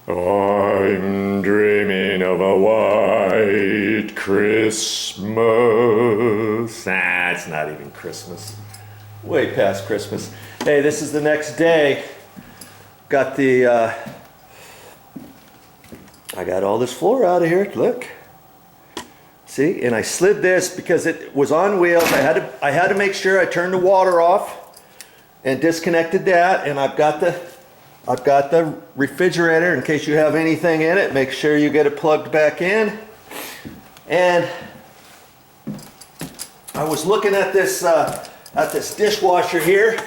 I'm dreaming of a white Christmas. It's not even Christmas. Way past Christmas. Hey, this is the next day. Got the, I got all this floor out of here, look. See, and I slid this because it was on wheels. I had to make sure I turned the water off and disconnected that, and I've got the refrigerator in case you have anything in it. Make sure you get it plugged back in. And I was looking at this dishwasher here.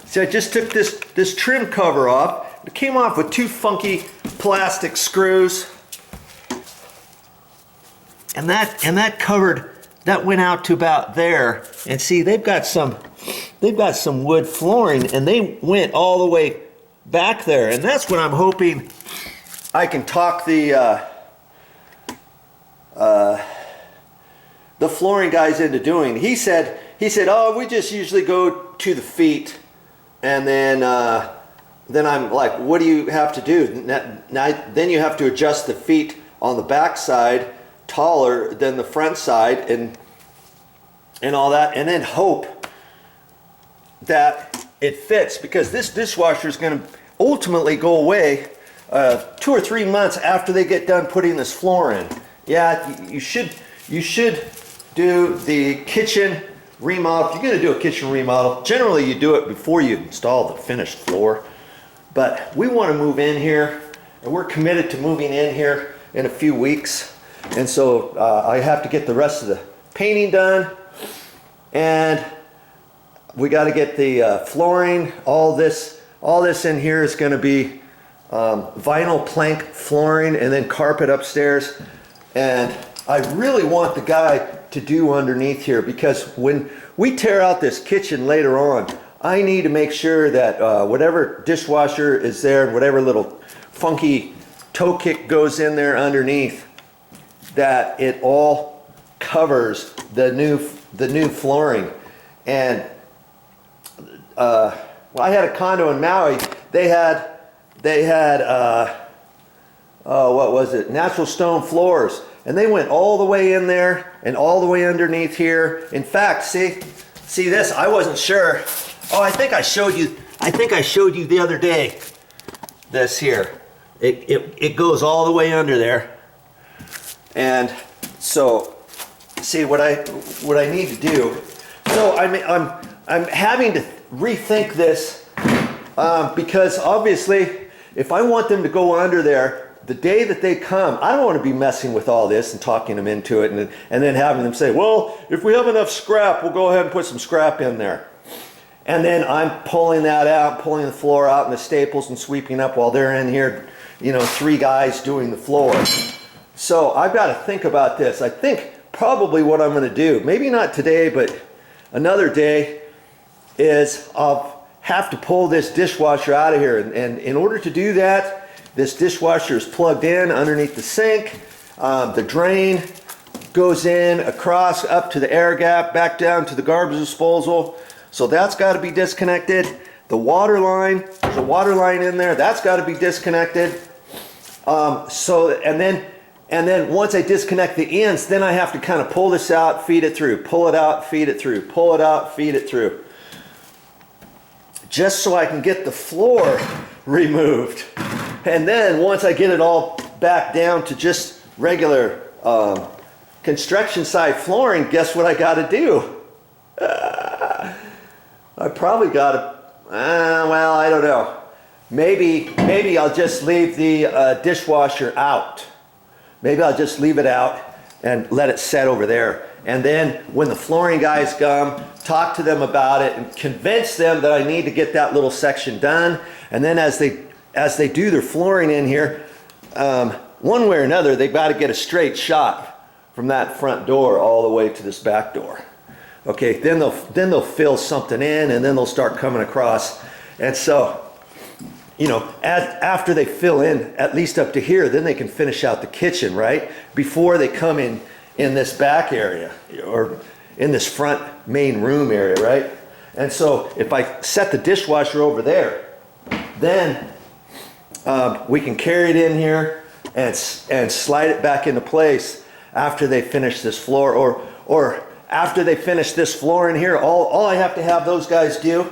See, I just took this trim cover off. It came off with two funky plastic screws. And that covered, that went out to about there. And see, they've got some wood flooring, and they went all the way back there. And that's what I'm hoping I can talk the flooring guys into doing. He said, oh, we just usually go to the feet, and then I'm like, what do you have to do? Then you have to adjust the feet on the back side taller than the front side, and all that, and then hope that it fits, because this dishwasher is going to ultimately go away 2 or 3 months after they get done putting this floor in. Yeah, you should do the kitchen remodel. If you're going to do a kitchen remodel, generally you do it before you install the finished floor. But we want to move in here, and we're committed to moving in here in a few weeks. And so I have to get the rest of the painting done, and we got to get the flooring. All this in here is going to be vinyl plank flooring, and then carpet upstairs. And I really want the guy to do underneath here, because when we tear out this kitchen later on, I need to make sure that whatever dishwasher is there and whatever little funky toe kick goes in there underneath, that it all covers the new flooring. And well, I had a condo in Maui. They had what was it? Natural stone floors, and they went all the way in there and all the way underneath here. In fact, see this? I wasn't sure. Oh, I think I showed you the other day. This here, it goes all the way under there. And so, see what I need to do. So I'm having to rethink this because obviously, if I want them to go under there the day that they come, I don't want to be messing with all this and talking them into it, and then having them say, well, if we have enough scrap, we'll go ahead and put some scrap in there. And then I'm pulling that out, pulling the floor out and the staples and sweeping up while they're in here, 3 guys doing the floor. So I've got to think about this. I think probably what I'm going to do, maybe not today, but another day, is I'll have to pull this dishwasher out of here. And in order to do that, this dishwasher is plugged in underneath the sink. The drain goes in across up to the air gap, back down to the garbage disposal. So that's got to be disconnected. The water line, there's a water line in there, that's got to be disconnected. And then once I disconnect the ends, then I have to kind of pull this out, feed it through, pull it out, feed it through, pull it out, feed it through. Just so I can get the floor removed. And then once I get it all back down to just regular construction site flooring, guess what I got to do? I probably got to, well, I don't know. Maybe I'll just leave the dishwasher out. Maybe I'll just leave it out and let it set over there. And then when the flooring guys come, talk to them about it and convince them that I need to get that little section done. And then as they do their flooring in here, one way or another, they've got to get a straight shot from that front door all the way to this back door. Okay, then they'll fill something in, and then they'll start coming across. And so, after they fill in at least up to here, then they can finish out the kitchen, right? Before they come in this back area or in this front main room area, right? And so if I set the dishwasher over there, then we can carry it in here and slide it back into place after they finish this floor, or after they finish this floor in here. All I have to have those guys do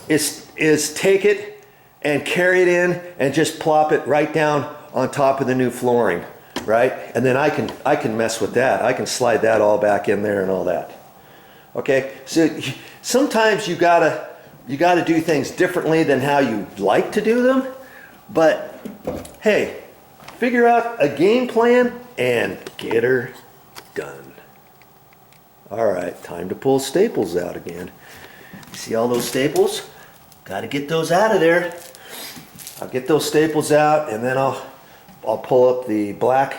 is take it and carry it in and just plop it right down on top of the new flooring, right? And then I can mess with that. I can slide that all back in there and all that. Okay, so sometimes you gotta do things differently than how you like to do them, but hey, figure out a game plan and get her done. All right, time to pull staples out again. You see all those staples? Got to get those out of there. I'll get those staples out, and then I'll pull up the black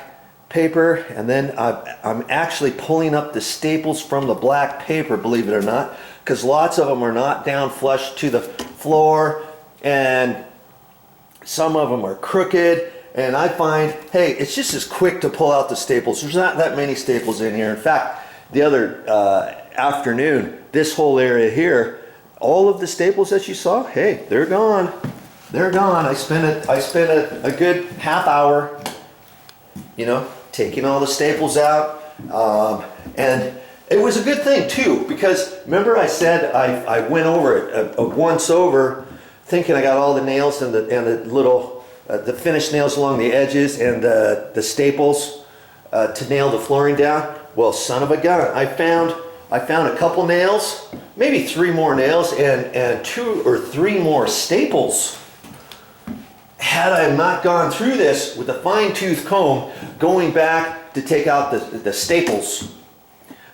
paper, and then I'm actually pulling up the staples from the black paper, believe it or not, because lots of them are not down flush to the floor, and some of them are crooked, and I find, hey, it's just as quick to pull out the staples. There's not that many staples in here. In fact, the other afternoon, this whole area here, all of the staples that you saw, hey, they're gone. They're gone. I spent a good half hour, you know, taking all the staples out, and it was a good thing too, because remember I said I went over it once over, thinking I got all the nails and the little the finished nails along the edges and the staples to nail the flooring down. Well, son of a gun, I found a couple nails, maybe 3 more nails, and 2 or 3 more staples. Had I not gone through this with a fine-tooth comb, going back to take out the staples,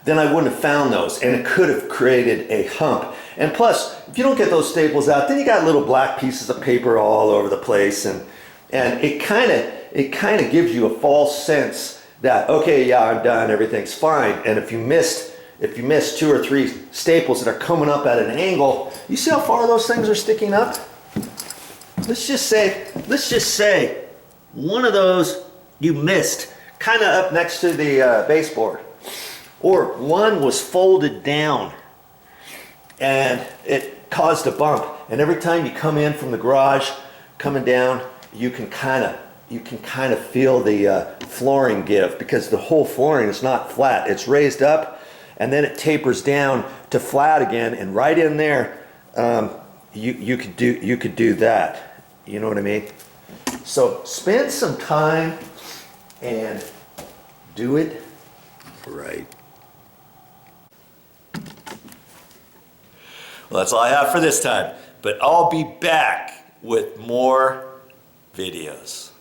then I wouldn't have found those, and it could have created a hump. And plus, if you don't get those staples out, then you got little black pieces of paper all over the place, and it kind of gives you a false sense that, okay, yeah, I'm done, everything's fine. And if you missed 2 or 3 staples that are coming up at an angle, you see how far those things are sticking up? Let's just say one of those you missed, kind of up next to the baseboard, or one was folded down and it caused a bump. And every time you come in from the garage, coming down, you can kind of feel the flooring give, because the whole flooring is not flat. It's raised up, and then it tapers down to flat again. And right in there, you could do that. You know what I mean? So spend some time and do it right. Well, that's all I have for this time, but I'll be back with more videos.